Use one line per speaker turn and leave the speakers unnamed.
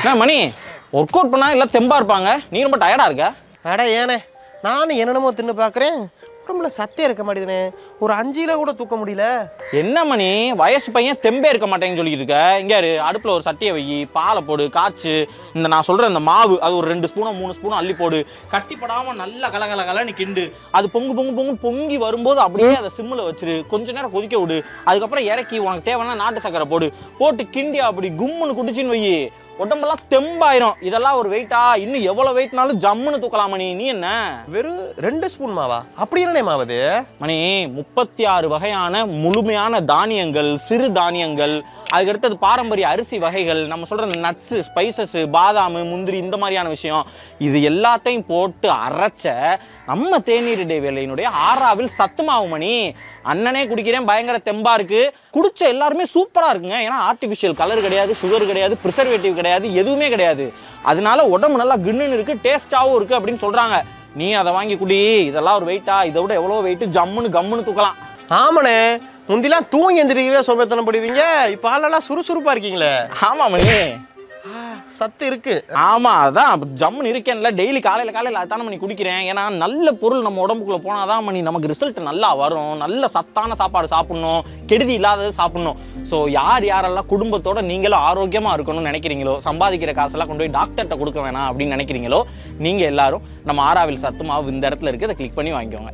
என்ன மணி work out பண்ணா எல்லாம் தெம்பா இருப்பாங்க, நீ ரொம்ப டயர்டா இருக்க?
அட ஏனே நானும் என்னென்னமோ தின்னு பார்க்குறேன், உடம்புல சத்தே இருக்க மாட்டேதுனே. ஒரு 5 கிலோ கூட தூக்க முடியல.
என்ன மணி வயசு பையன் தெம்பே இருக்க மாட்டேன்னு சொல்லிட்டு இருக்க? இங்க அடுப்புல ஒரு சட்டியை வை, பாலை போடு, காய்ச்சு, இந்த நான் சொல்ற இந்த மாவு அது ஒரு 2 ஸ்பூனோ 3 ஸ்பூனோ அள்ளி போடு, கட்டிப்படாம நல்லா கலகலன்னு கிண்டு. அது பொங்கி வரும்போது அப்படியே அதை சிம்மில் வச்சிரு, கொஞ்ச நேரம் கொதிக்க விடு. அதுக்கப்புறம் இறக்கி உனக்கு தேவைன்னா நாட்டு சக்கரை போட்டு கிண்டி அப்படி கும்முன்னு குடிச்சின்னு வை, உடம்பெல்லாம் தெம்பாயிரும். இதெல்லாம் ஒரு வெயிட்டா? இன்னும் எவ்வளவு வெயிட்னாலும் ஜம்முன்னு தூக்கலாம் மணி. நீ என்ன
வெறும் 2 ஸ்பூன் மாவா? அப்படி என்னே மாவது
மணி? 36 வகையான முழுமையான தானியங்கள், சிறு தானியங்கள், அதுக்கடுத்தது பாரம்பரிய அரிசி வகைகள், நம்ம சொல்ற நட்ஸு, ஸ்பைசஸ், பாதாம், முந்திரி, இந்த மாதிரியான விஷயம், இது எல்லாத்தையும் போட்டு அரைச்ச நம்ம தேநீர் இடைவேளையினுடைய ஆறாவில் சத்து மாவு மணி. அண்ணனே குடிக்கிறேன், பயங்கர தெம்பா இருக்கு. குடிச்ச எல்லாருமே சூப்பரா இருக்குங்க. ஏன்னா ஆர்டிஃபிஷியல் கலர் கிடையாது, சுகர் கிடையாது, ப்ரிசர்வேட்டிவ் கிடையாது, எதுவுமே கிடையாது. அதனால உடம்பு நல்லா கிண்ணுன்னு இருக்கு, டேஸ்டாவும் இருக்கு அப்படின்னு சொல்றாங்க. நீ அதை வாங்கி குடி. இதெல்லாம் ஒரு வெயிட்டா? இதை விட எவ்வளோ வெயிட், ஜம்முன்னு கம்முன்னு தூக்கலாம்.
ஆமாண்ணே, முந்திலாம் தூங்கி எந்திரிக்கிற சோம்பேத்தனம் படுவீங்க, இப்போ ஆளெல்லாம் சுறுசுறுப்பா இருக்கீங்களே.
ஆமா மணி,
சத்து இருக்கு.
ஆமா, அதான் ஜம்முன்னு இருக்கேன்ல. டெய்லி காலையில் அதான மணி குடிக்கிறேன். ஏன்னா நல்ல பொருள் நம்ம உடம்புக்குள்ள போனாதான் மணி நமக்கு ரிசல்ட் நல்லா வரும். நல்ல சத்தான சாப்பாடு சாப்பிடணும், கெடுதி இல்லாதது சாப்பிடணும். ஸோ யாரெல்லாம் குடும்பத்தோட நீங்களும் ஆரோக்கியமா இருக்கணும்னு நினைக்கிறீங்களோ, சம்பாதிக்கிற காசெல்லாம் கொண்டு போய் டாக்டர்கிட்ட கொடுக்க வேணாம் அப்படின்னு நினைக்கிறீங்களோ, நீங்க எல்லாரும் நம்ம ஆறாவில் சத்து மாவு இந்த இடத்துல இருக்கு, அதை கிளிக் பண்ணி வாங்கிக்கோங்க.